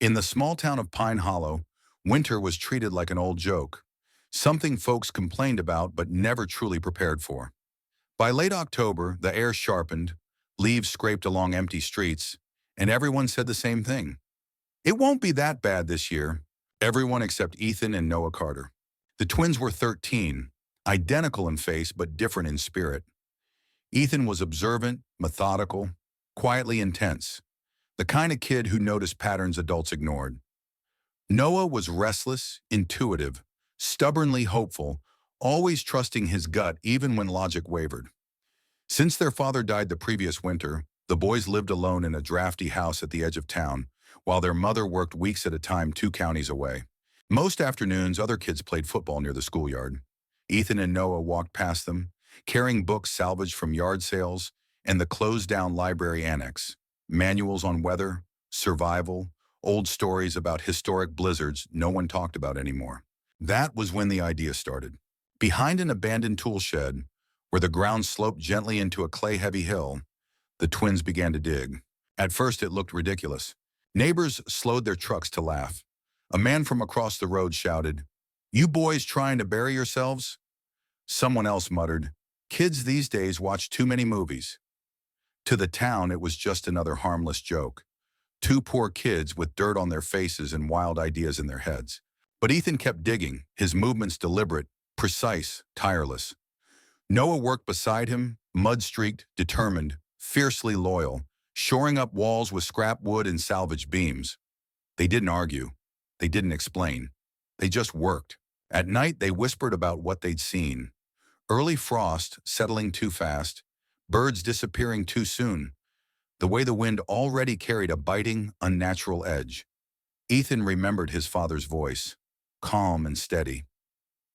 In the small town of Pine Hollow, winter was treated like an old joke, something folks complained about but never truly prepared for. By late October, the air sharpened, leaves scraped along empty streets, and everyone said the same thing. It won't be that bad this year. Everyone except Ethan and Noah Carter. The twins were 13, identical in face but different in spirit. Ethan was observant, methodical, quietly intense, the kind of kid who noticed patterns adults ignored. Noah was restless, intuitive, stubbornly hopeful, always trusting his gut even when logic wavered. Since their father died the previous winter, the boys lived alone in a drafty house at the edge of town, while their mother worked weeks at a time 2 counties away. Most afternoons, other kids played football near the schoolyard. Ethan and Noah walked past them, carrying books salvaged from yard sales and the closed-down library annex, manuals on weather, survival, old stories about historic blizzards no one talked about anymore. That was when the idea started. Behind an abandoned tool shed, where the ground sloped gently into a clay-heavy hill, the twins began to dig. At first, it looked ridiculous. Neighbors slowed their trucks to laugh. A man from across the road shouted, "You boys trying to bury yourselves?" Someone else muttered, "Kids these days watch too many movies." To the town, it was just another harmless joke. Two poor kids with dirt on their faces and wild ideas in their heads. But Ethan kept digging, his movements deliberate, precise, tireless. Noah worked beside him, mud-streaked, determined, fiercely loyal, shoring up walls with scrap wood and salvaged beams. They didn't argue. They didn't explain. They just worked. At night, they whispered about what they'd seen. Early frost settling too fast, birds disappearing too soon, the way the wind already carried a biting, unnatural edge. Ethan remembered his father's voice, calm and steady.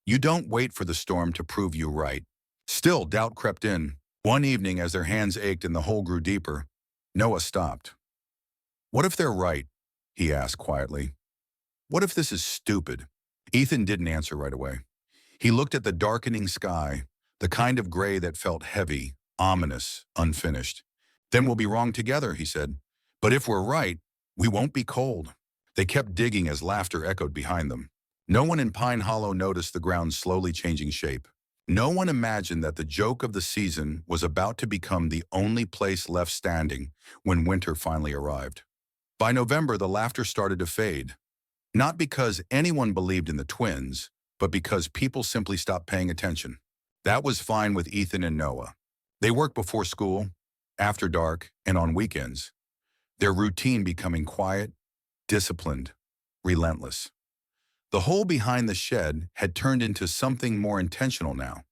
"You don't wait for the storm to prove you right." Still, doubt crept in. One evening, as their hands ached and the hole grew deeper, Noah stopped. "What if they're right?" he asked quietly. "What if this is stupid?" Ethan didn't answer right away. He looked at the darkening sky, the kind of gray that felt heavy, ominous, unfinished. "Then we'll be wrong together," he said. "But if we're right, we won't be cold." They kept digging as laughter echoed behind them. No one in Pine Hollow noticed the ground slowly changing shape. No one imagined that the joke of the season was about to become the only place left standing when winter finally arrived. By November, the laughter started to fade. Not because anyone believed in the twins, but because people simply stopped paying attention. That was fine with Ethan and Noah. They worked before school, after dark, and on weekends, their routine becoming quiet, disciplined, relentless. The hole behind the shed had turned into something more intentional now.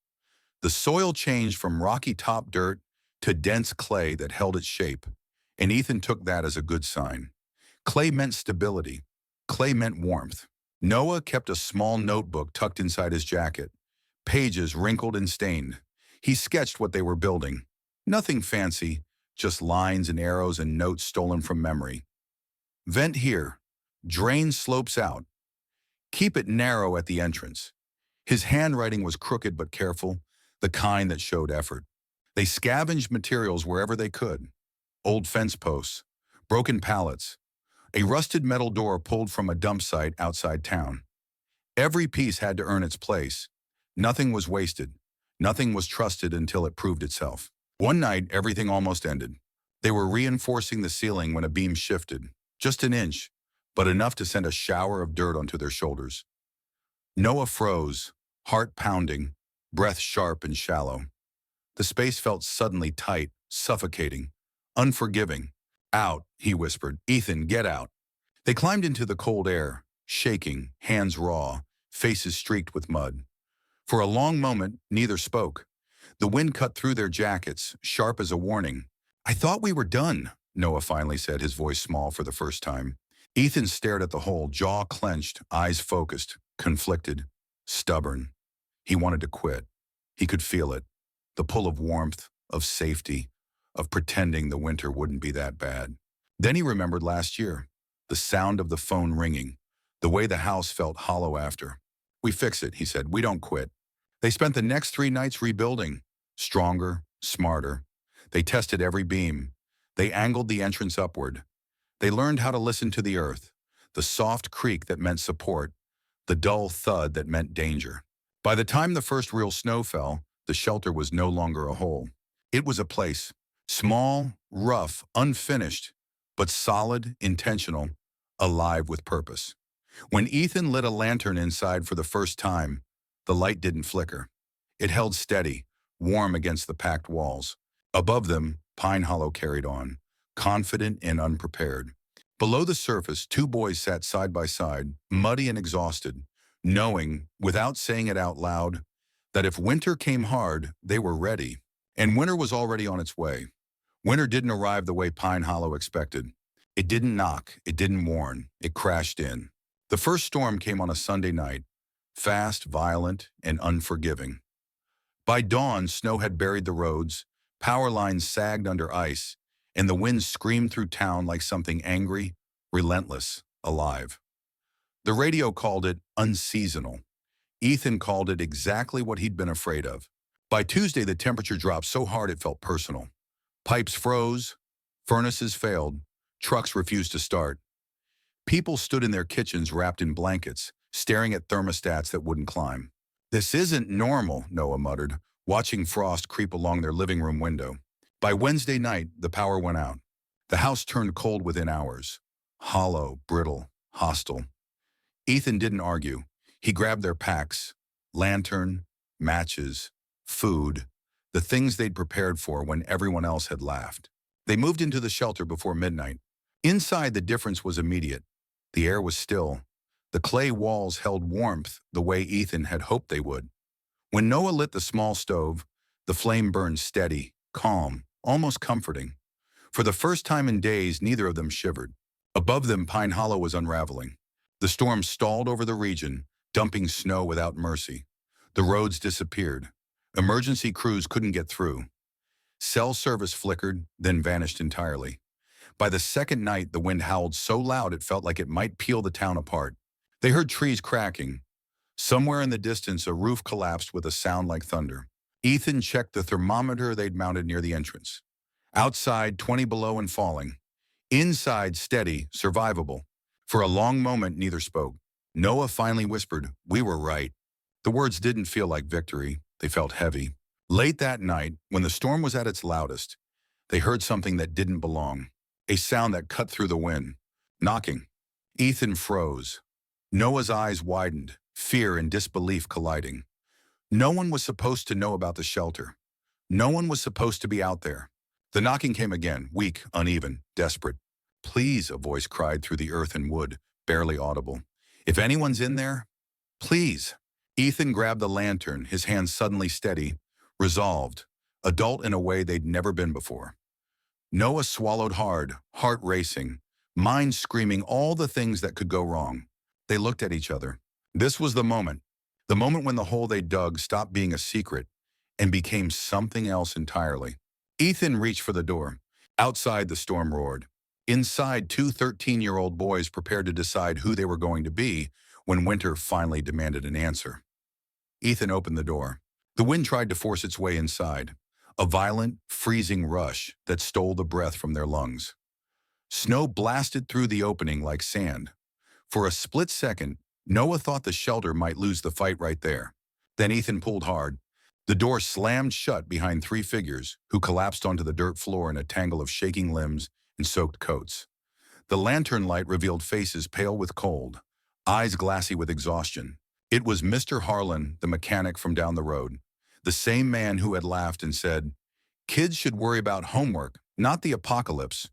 The soil changed from rocky top dirt to dense clay that held its shape, and Ethan took that as a good sign. Clay meant stability. Clay meant warmth. Noah kept a small notebook tucked inside his jacket, pages wrinkled and stained. He sketched what they were building. Nothing fancy, just lines and arrows and notes stolen from memory. "Vent here. Drain slopes out. Keep it narrow at the entrance." His handwriting was crooked but careful, the kind that showed effort. They scavenged materials wherever they could. Old fence posts, broken pallets, a rusted metal door pulled from a dump site outside town. Every piece had to earn its place. Nothing was wasted. Nothing was trusted until it proved itself. One night, everything almost ended. They were reinforcing the ceiling when a beam shifted, just an inch, but enough to send a shower of dirt onto their shoulders. Noah froze, heart pounding, breath sharp and shallow. The space felt suddenly tight, suffocating, unforgiving. "Out," he whispered. "Ethan, get out." They climbed into the cold air, shaking, hands raw, faces streaked with mud. For a long moment, neither spoke. The wind cut through their jackets, sharp as a warning. "I thought we were done," Noah finally said, his voice small for the first time. Ethan stared at the hole, jaw clenched, eyes focused, conflicted, stubborn. He wanted to quit. He could feel it. The pull of warmth, of safety, of pretending the winter wouldn't be that bad. Then he remembered last year, the sound of the phone ringing, the way the house felt hollow after. "We fix it," he said. "We don't quit." They spent the next 3 nights rebuilding, stronger, smarter. They tested every beam. They angled the entrance upward. They learned how to listen to the earth, the soft creak that meant support, the dull thud that meant danger. By the time the first real snow fell, the shelter was no longer a hole. It was a place, small, rough, unfinished, but solid, intentional, alive with purpose. When Ethan lit a lantern inside for the first time, the light didn't flicker. It held steady, warm against the packed walls. Above them, Pine Hollow carried on, confident and unprepared. Below the surface, two boys sat side by side, muddy and exhausted, knowing, without saying it out loud, that if winter came hard, they were ready. And winter was already on its way. Winter didn't arrive the way Pine Hollow expected. It didn't knock, it didn't warn, it crashed in. The first storm came on a Sunday night, fast, violent, and unforgiving. By dawn, snow had buried the roads, power lines sagged under ice, and the wind screamed through town like something angry, relentless, alive. The radio called it unseasonal. Ethan called it exactly what he'd been afraid of. By Tuesday, the temperature dropped so hard it felt personal. Pipes froze, furnaces failed, trucks refused to start. People stood in their kitchens wrapped in blankets, staring at thermostats that wouldn't climb. "This isn't normal," Noah muttered, watching frost creep along their living room window. By Wednesday night, the power went out. The house turned cold within hours. Hollow, brittle, hostile. Ethan didn't argue. He grabbed their packs, lantern, matches, food, the things they'd prepared for when everyone else had laughed. They moved into the shelter before midnight. Inside, the difference was immediate. The air was still. The clay walls held warmth the way Ethan had hoped they would. When Noah lit the small stove, the flame burned steady, calm, almost comforting. For the first time in days, neither of them shivered. Above them, Pine Hollow was unraveling. The storm stalled over the region, dumping snow without mercy. The roads disappeared. Emergency crews couldn't get through. Cell service flickered, then vanished entirely. By the second night, the wind howled so loud it felt like it might peel the town apart. They heard trees cracking. Somewhere in the distance, a roof collapsed with a sound like thunder. Ethan checked the thermometer they'd mounted near the entrance. Outside, 20 below and falling. Inside, steady, survivable. For a long moment, neither spoke. Noah finally whispered, "We were right." The words didn't feel like victory. They felt heavy. Late that night, when the storm was at its loudest, they heard something that didn't belong. A sound that cut through the wind. Knocking. Ethan froze. Noah's eyes widened, fear and disbelief colliding. No one was supposed to know about the shelter. No one was supposed to be out there. The knocking came again, weak, uneven, desperate. "Please," a voice cried through the earth and wood, barely audible. "If anyone's in there, please." Ethan grabbed the lantern, his hands suddenly steady, resolved, adult in a way they'd never been before. Noah swallowed hard, heart racing, mind screaming all the things that could go wrong. They looked at each other. This was the moment when the hole they dug stopped being a secret and became something else entirely. Ethan reached for the door. Outside, the storm roared. Inside, two 13-year-old boys prepared to decide who they were going to be when winter finally demanded an answer. Ethan opened the door. The wind tried to force its way inside, a violent, freezing rush that stole the breath from their lungs. Snow blasted through the opening like sand. For a split second, Noah thought the shelter might lose the fight right there. Then Ethan pulled hard. The door slammed shut behind three figures who collapsed onto the dirt floor in a tangle of shaking limbs and soaked coats. The lantern light revealed faces pale with cold, eyes glassy with exhaustion. It was Mr. Harlan, the mechanic from down the road, the same man who had laughed and said, "Kids should worry about homework, not the apocalypse."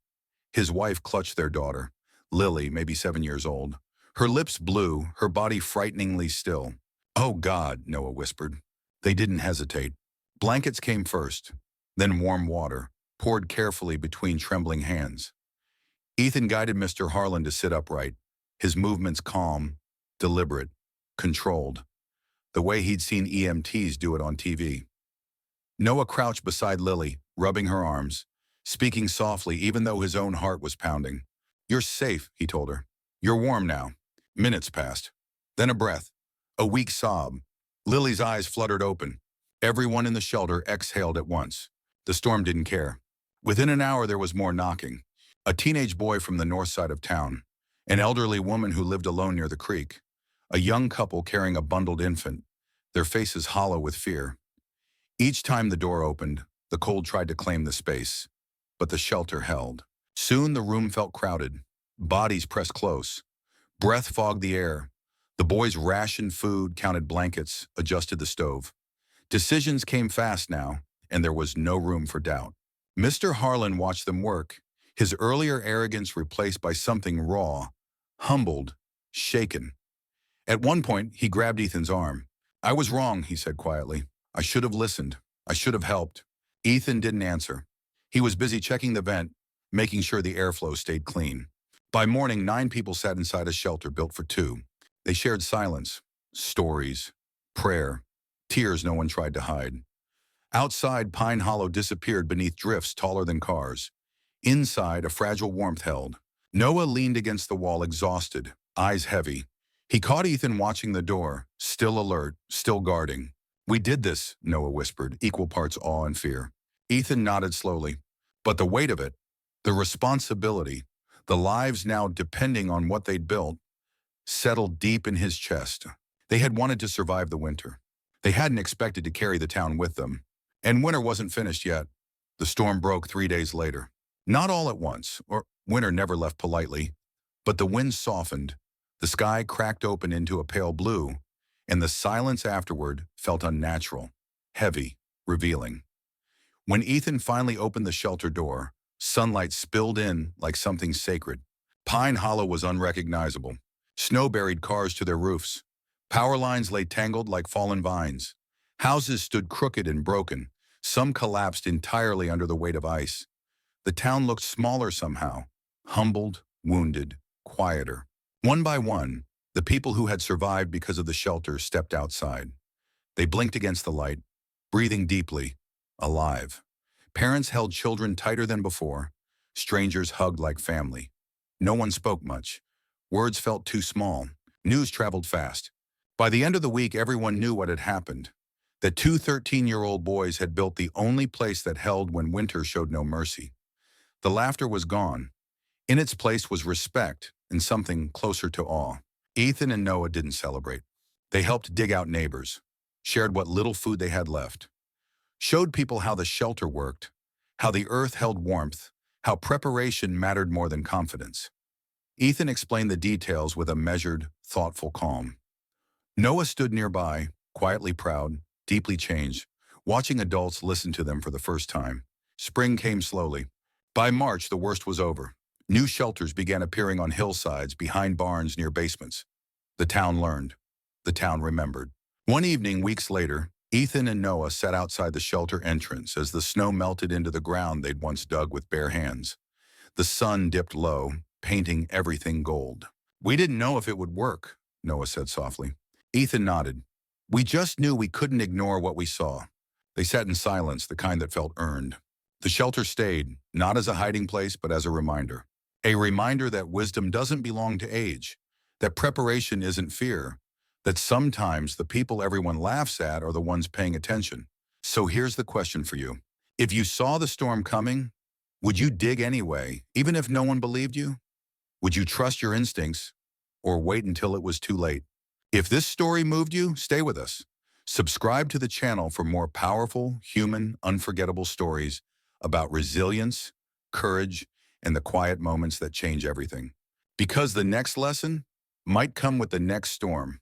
His wife clutched their daughter, Lily, maybe 7 years old. Her lips blue, her body frighteningly still. "Oh God," Noah whispered. They didn't hesitate. Blankets came first, then warm water, poured carefully between trembling hands. Ethan guided Mr. Harlan to sit upright, his movements calm, deliberate, controlled, the way he'd seen EMTs do it on TV. Noah crouched beside Lily, rubbing her arms, speaking softly even though his own heart was pounding. "You're safe," he told her. "You're warm now." Minutes passed. Then a breath, a weak sob. Lily's eyes fluttered open. Everyone in the shelter exhaled at once. The storm didn't care. Within an hour, there was more knocking. A teenage boy from the north side of town. An elderly woman who lived alone near the creek. A young couple carrying a bundled infant, their faces hollow with fear. Each time the door opened, the cold tried to claim the space, but the shelter held. Soon the room felt crowded. Bodies pressed close. Breath fogged the air. The boys rationed food, counted blankets, adjusted the stove. Decisions came fast now, and there was no room for doubt. Mr. Harlan watched them work, his earlier arrogance replaced by something raw, humbled, shaken. At one point, he grabbed Ethan's arm. "I was wrong," he said quietly. "I should have listened. I should have helped." Ethan didn't answer. He was busy checking the vent, making sure the airflow stayed clean. By morning, 9 people sat inside a shelter built for 2. They shared silence, stories, prayer, tears no one tried to hide. Outside, Pine Hollow disappeared beneath drifts taller than cars. Inside, a fragile warmth held. Noah leaned against the wall, exhausted, eyes heavy. He caught Ethan watching the door, still alert, still guarding. "We did this," Noah whispered, equal parts awe and fear. Ethan nodded slowly. But the weight of it, the responsibility, the lives now depending on what they'd built, settled deep in his chest. They had wanted to survive the winter. They hadn't expected to carry the town with them. And winter wasn't finished yet. The storm broke 3 days later. Not all at once, or winter never left politely, but the wind softened, the sky cracked open into a pale blue, and the silence afterward felt unnatural, heavy, revealing. When Ethan finally opened the shelter door, sunlight spilled in like something sacred. Pine Hollow was unrecognizable. Snow buried cars to their roofs. Power lines lay tangled like fallen vines. Houses stood crooked and broken. Some collapsed entirely under the weight of ice. The town looked smaller somehow, humbled, wounded, quieter. One by one, the people who had survived because of the shelter stepped outside. They blinked against the light, breathing deeply, alive. Parents held children tighter than before. Strangers hugged like family. No one spoke much. Words felt too small. News traveled fast. By the end of the week, everyone knew what had happened. That 2 13-year-old boys had built the only place that held when winter showed no mercy. The laughter was gone. In its place was respect and something closer to awe. Ethan and Noah didn't celebrate. They helped dig out neighbors, shared what little food they had left, showed people how the shelter worked, how the earth held warmth, how preparation mattered more than confidence. Ethan explained the details with a measured, thoughtful calm. Noah stood nearby, quietly proud, deeply changed, watching adults listen to them for the first time. Spring came slowly. By March, the worst was over. New shelters began appearing on hillsides, behind barns, near basements. The town learned. The town remembered. One evening, weeks later, Ethan and Noah sat outside the shelter entrance as the snow melted into the ground they'd once dug with bare hands. The sun dipped low, painting everything gold. "We didn't know if it would work," Noah said softly. Ethan nodded. "We just knew we couldn't ignore what we saw." They sat in silence, the kind that felt earned. The shelter stayed, not as a hiding place, but as a reminder. A reminder that wisdom doesn't belong to age, that preparation isn't fear, that sometimes the people everyone laughs at are the ones paying attention. So here's the question for you. If you saw the storm coming, would you dig anyway, even if no one believed you? Would you trust your instincts, or wait until it was too late? If this story moved you, stay with us. Subscribe to the channel for more powerful, human, unforgettable stories about resilience, courage, and the quiet moments that change everything. Because the next lesson might come with the next storm.